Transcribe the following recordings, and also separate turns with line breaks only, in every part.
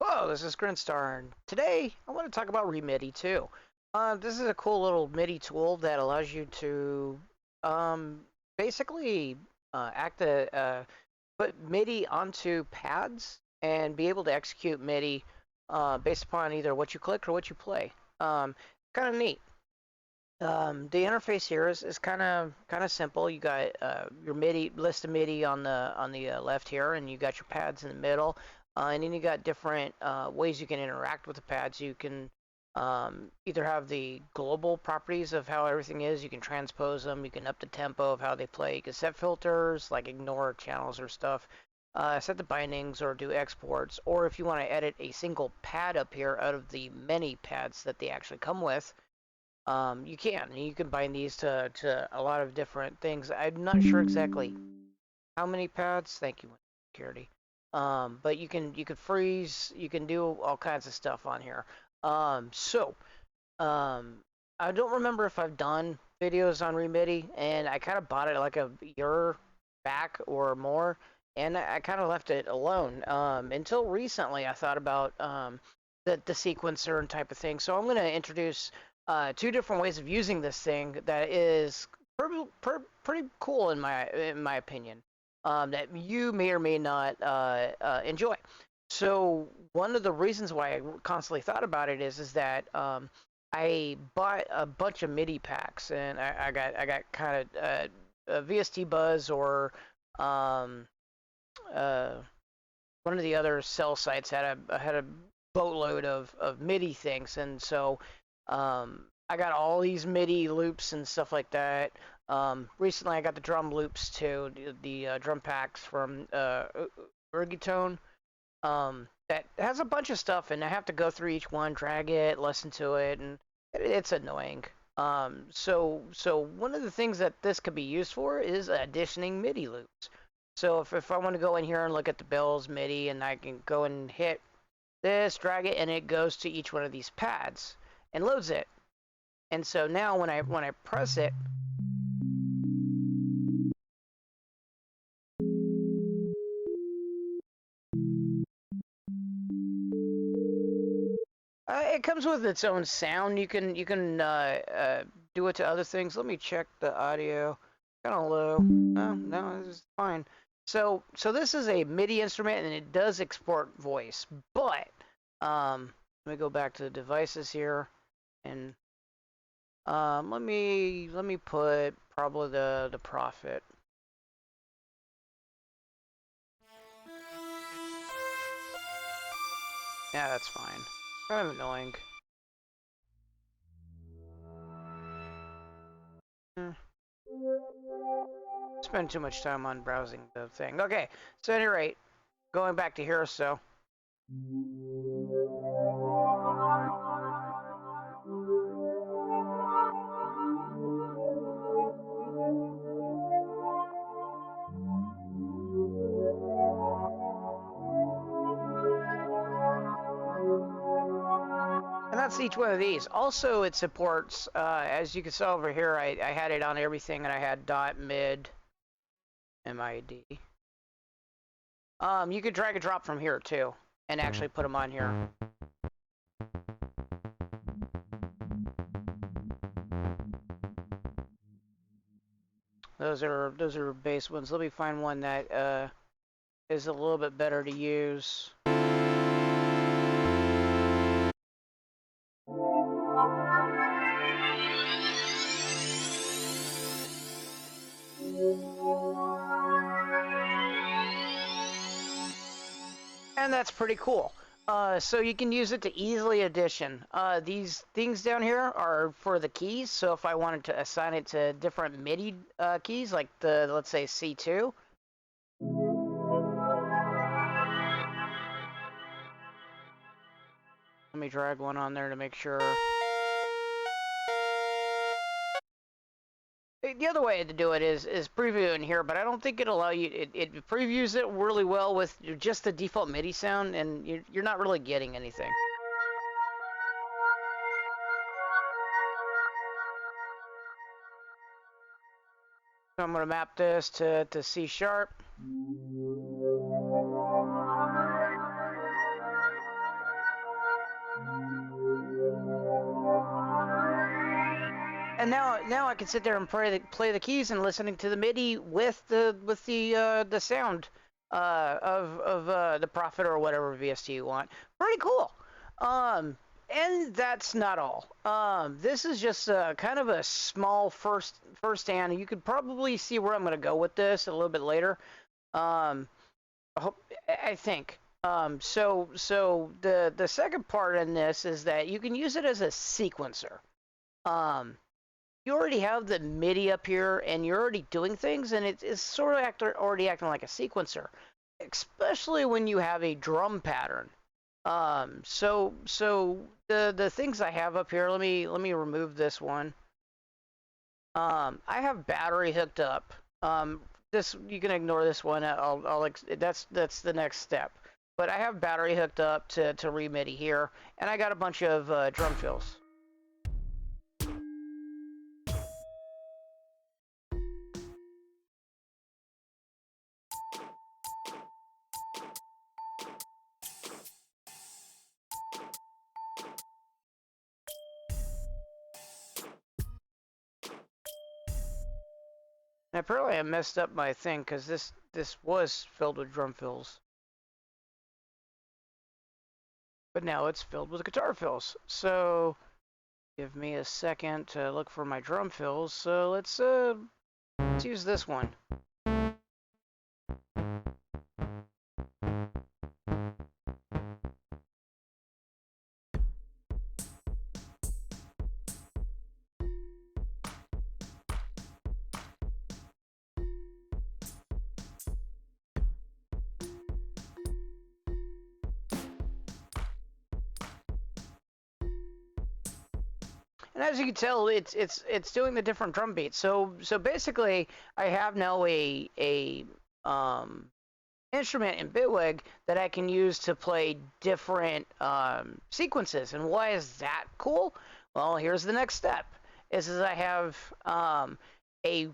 Hello, this is Grinstar, and today I want to talk about ReMidi2. This is a cool little MIDI tool that allows you to um, basically put MIDI onto pads and be able to execute MIDI based upon either what you click or what you play. Kind of neat. The interface here is kind of simple. You got your MIDI list of MIDI on the left here, and you got your pads in the middle, and then you got different ways you can interact with the pads. You can either have the global properties of how everything is. You can transpose them. You can up the tempo of how they play. You can set filters like ignore channels or stuff. Set the bindings or do exports. Or if you want to edit a single pad up here out of the many pads that they actually come with. You can. You can bind these to a lot of different things. I'm not sure exactly how many pads. Thank you, security. But you can freeze. You can do all kinds of stuff on here. Um, I don't remember if I've done videos on ReMidi, and I kind of bought it like a year back or more, and I kind of left it alone until recently. I thought about the sequencer and type of thing. So I'm going to introduce two different ways of using this thing that is pretty cool in my opinion. That you may or may not enjoy. So one of the reasons why I constantly thought about it is that I bought a bunch of MIDI packs, and I got kind of VST Buzz or um, uh, one of the other cell sites had a boatload of MIDI things, and so I got all these MIDI loops and stuff like that. Recently, I got the drum loops too, the drum packs from Ergitone. That has a bunch of stuff, and I have to go through each one, drag it, listen to it, and it's annoying. So one of the things that this could be used for is additioning MIDI loops. So if I want to go in here and look at the Bills MIDI, and I can go and hit this, drag it, and it goes to each one of these pads and loads it. And so now when I press it, it comes with its own sound. You can do it to other things. Let me check the audio. Kind of low. No, this is fine. So this is a MIDI instrument, and it does export voice. But let me go back to the devices here, and let me put probably the Prophet. Yeah, that's fine. Kind of annoying. Spend too much time on browsing the thing. Okay, so at any rate, going back to here, so. And that's each one of these. Also, it supports, as you can see over here, I had it on everything, and I had dot mid MID. You could drag and drop from here too, and actually put them on here. Those are base ones. Let me find one that is a little bit better to use. And that's pretty cool. So you can use it to easily addition. These things down here are for the keys. So if I wanted to assign it to different MIDI keys, like let's say C2. Let me drag one on there to make sure. The other way to do it is preview in here, but I don't think it'll allow you. It previews it really well with just the default MIDI sound, and you're not really getting anything. So I'm going to map this to C sharp. And now I can sit there and play the keys and listening to the MIDI with the sound of the Prophet or whatever VST you want. Pretty cool. And that's not all. This is just kind of a small first hand. You could probably see where I'm going to go with this a little bit later. I think. So the second part in this is that you can use it as a sequencer. You already have the MIDI up here, and you're already doing things, and it's sort of already acting like a sequencer, especially when you have a drum pattern. So the things I have up here, let me remove this one. I have battery hooked up. This, you can ignore this one. That's the next step. But I have battery hooked up to ReMidi here, and I got a bunch of drum fills. And apparently I messed up my thing because this was filled with drum fills. But now it's filled with guitar fills. So give me a second to look for my drum fills. So let's use this one. And as you can tell, it's doing the different drum beats. So basically, I have now a instrument in Bitwig that I can use to play different sequences. And why is that cool? Well, here's the next step. Is I have a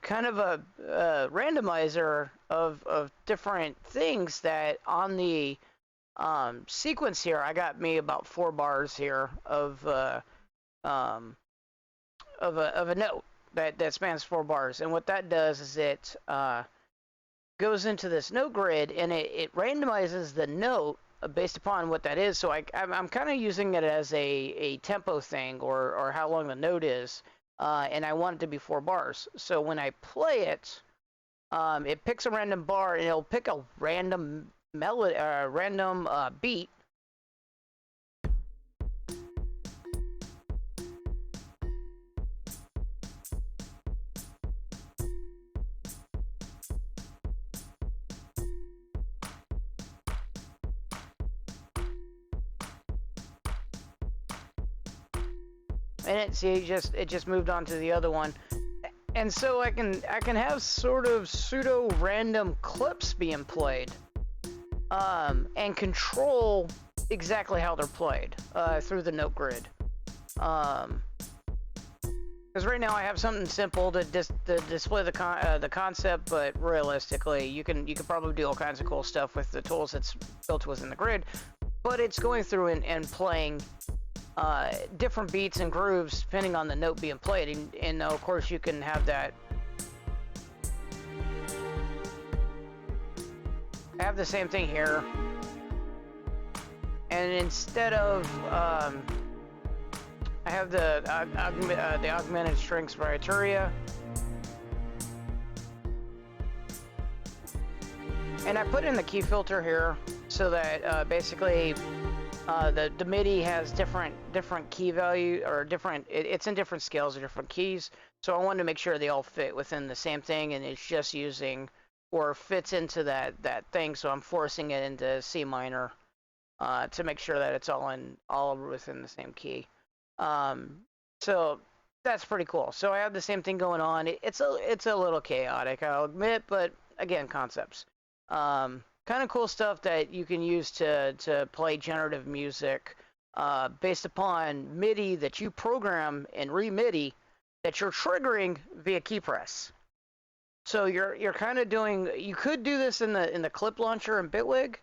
kind of a randomizer of different things that on the sequence here, I got me about 4 bars here of a note that spans 4 bars. And what that does is it goes into this note grid, and it randomizes the note based upon what that is. So I'm kind of using it as a tempo thing, or how long the note is, and I want it to be 4 bars. So when I play it, it picks a random bar, and it'll pick a random melody, random beat. And it just moved on to the other one. And so I can have sort of pseudo random clips being played, and control exactly how they're played through the note grid. Because right now I have something simple to display the concept, but realistically, you can probably do all kinds of cool stuff with the tools that's built within the grid. But it's going through and playing different beats and grooves depending on the note being played, and of course you can have that. I have the same thing here, and instead of I have the augmented strings variatoria, and I put in the key filter here so that basically the MIDI has different key value, or it's in different scales or different keys. So I wanted to make sure they all fit within the same thing, and it's just using, or fits into that thing. So I'm forcing it into C minor to make sure that it's all within the same key. So that's pretty cool. So I have the same thing going on. It's a little chaotic, I'll admit, but again, concepts. Kind of cool stuff that you can use to play generative music based upon MIDI that you program in ReMidi that you're triggering via key press. So you're kind of doing. You could do this in the clip launcher in Bitwig,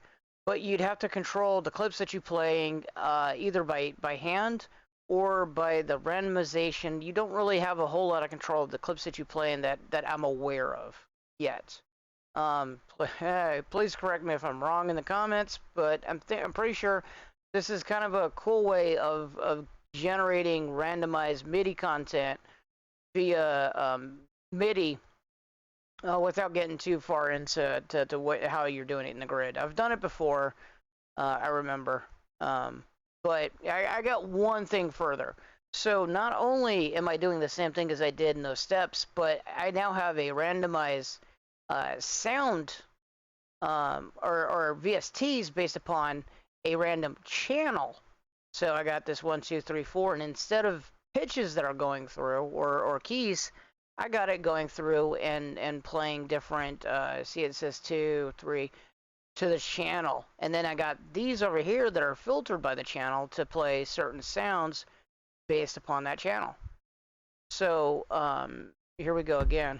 but you'd have to control the clips that you're playing either by hand or by the randomization, you don't really have a whole lot of control of the clips that you play in that I'm aware of yet. Please correct me if I'm wrong in the comments, but I'm pretty sure this is kind of a cool way of generating randomized MIDI content via MIDI without getting too far into how you're doing it in the grid. I've done it before, I remember, but I got one thing further. So not only am I doing the same thing as I did in those steps, but I now have a randomized sound or VSTs based upon a random channel. So I got this 1, 2, 3, 4, and instead of pitches that are going through or keys, I got it going through and playing different. See, it says 2, 3 to the channel, and then I got these over here that are filtered by the channel to play certain sounds based upon that channel. So here we go again.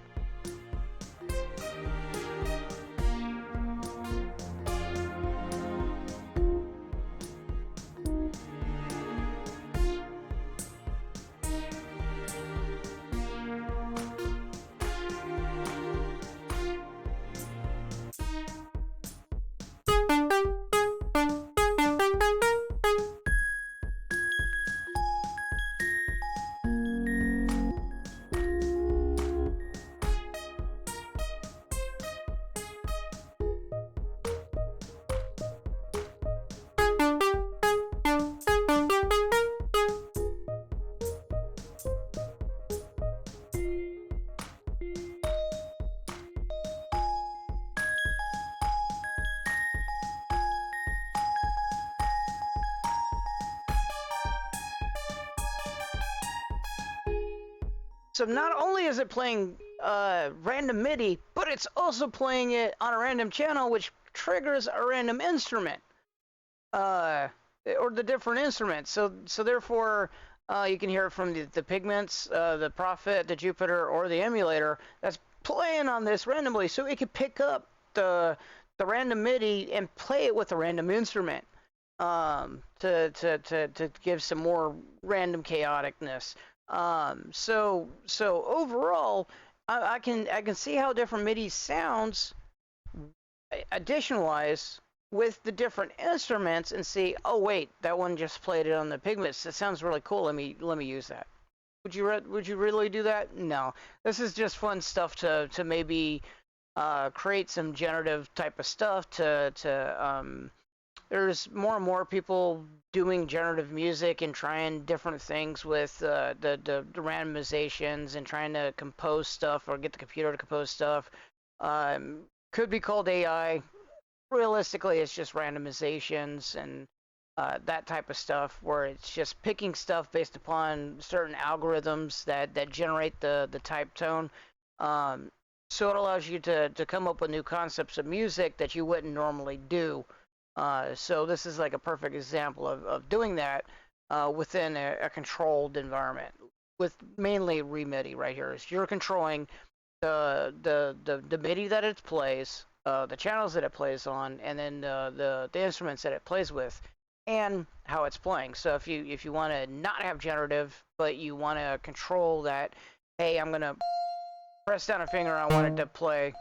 So not only is it playing random MIDI, but it's also playing it on a random channel, which triggers a random instrument, or the different instruments. So therefore, you can hear it from the pigments, the Prophet, the Jupiter, or the emulator that's playing on this randomly. So it can pick up the random MIDI and play it with a random instrument to give some more random chaoticness. So overall, I can see how different MIDI sounds addition-wise with the different instruments and see, oh wait, that one just played it on the pigments. It sounds really cool. Let me use that. Would you really do that? No. This is just fun stuff to maybe create some generative type of stuff to there's more and more people doing generative music and trying different things with the randomizations and trying to compose stuff or get the computer to compose stuff. Could be called AI. Realistically, it's just randomizations and that type of stuff where it's just picking stuff based upon certain algorithms that generate the type tone. So it allows you to come up with new concepts of music that you wouldn't normally do. So this is like a perfect example of doing that within a controlled environment with mainly ReMidi right here. So you're controlling the MIDI that it plays, the channels that it plays on, and then the instruments that it plays with, and how it's playing. So if you want to not have generative, but you want to control that, hey, I'm gonna press down a finger, I want it to play.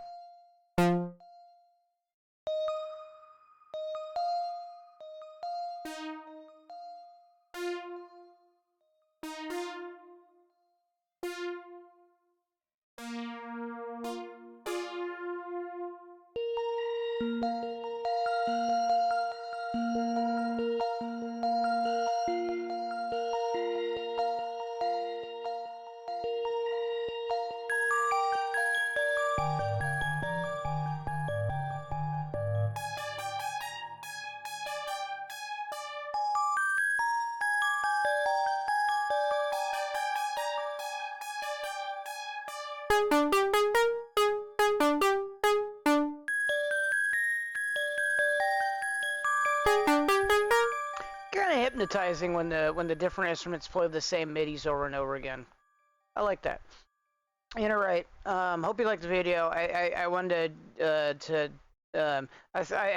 Kind of hypnotizing when the different instruments play the same MIDIs over and over again. I like that. You know, right. Hope you liked the video. I wanted to I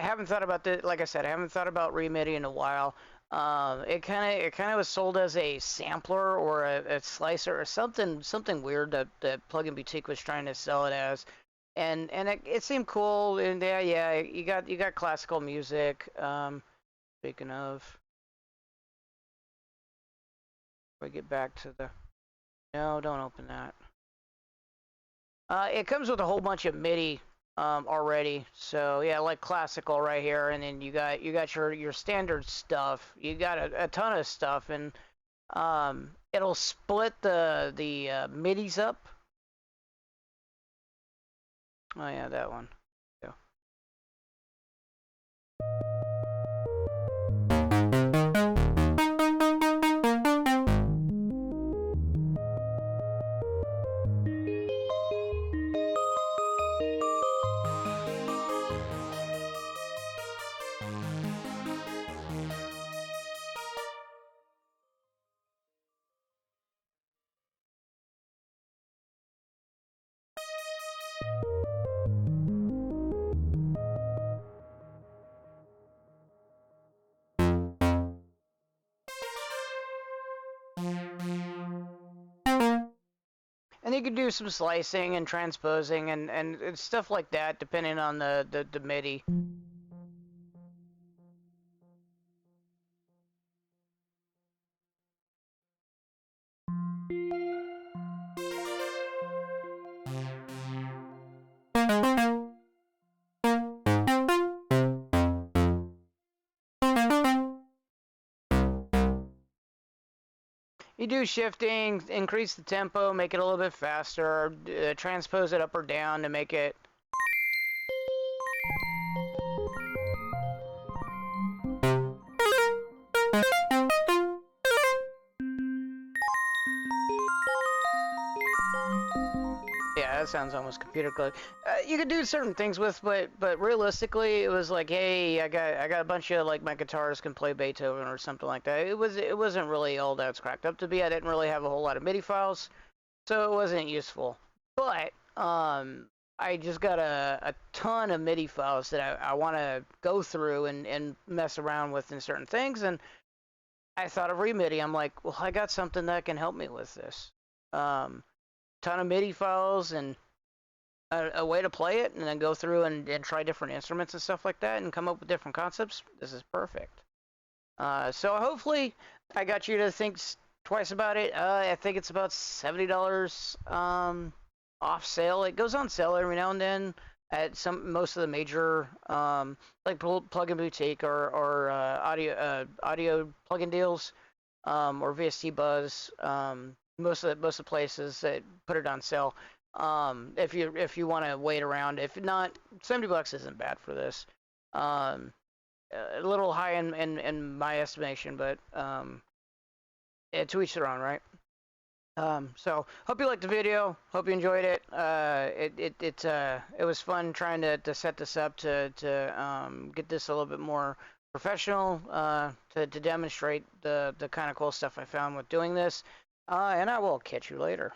haven't thought about this. Like I said, I haven't thought about ReMidi in a while. It kind of was sold as a sampler or a slicer or something weird that Plugin Boutique was trying to sell it as, and it seemed cool. And yeah, you got classical music. Speaking of, we get back to the no, don't open that. It comes with a whole bunch of MIDI already. So yeah, like classical right here, and then you got your standard stuff. You got a ton of stuff, and it'll split the MIDIs up. Oh yeah, that one. Yeah. And you can do some slicing and transposing and stuff like that, depending on the MIDI. You do shifting, increase the tempo, make it a little bit faster, transpose it up or down to make it. Yeah, that sounds almost computer code. You could do certain things with, but realistically, it was like, hey, I got a bunch of like my guitars can play Beethoven or something like that. It wasn't really all that's cracked up to be. I didn't really have a whole lot of MIDI files, so it wasn't useful. But I just got a ton of MIDI files that I want to go through and mess around with in certain things, and I thought of ReMidi. I'm like, well, I got something that can help me with this. Ton of MIDI files and a way to play it, and then go through and try different instruments and stuff like that, and come up with different concepts. This is perfect. So hopefully, I got you to think twice about it. I think it's about $70 off sale. It goes on sale every now and then at most of the major like plugin boutique or audio plugin deals or VST Buzz. Most of the places that put it on sale. If you want to wait around, if not, $70 isn't bad for this. A little high in my estimation, but to each their own, right? So hope you liked the video. Hope you enjoyed it. It was fun trying to set this up to get this a little bit more professional to demonstrate the kind of cool stuff I found with doing this. And I will catch you later.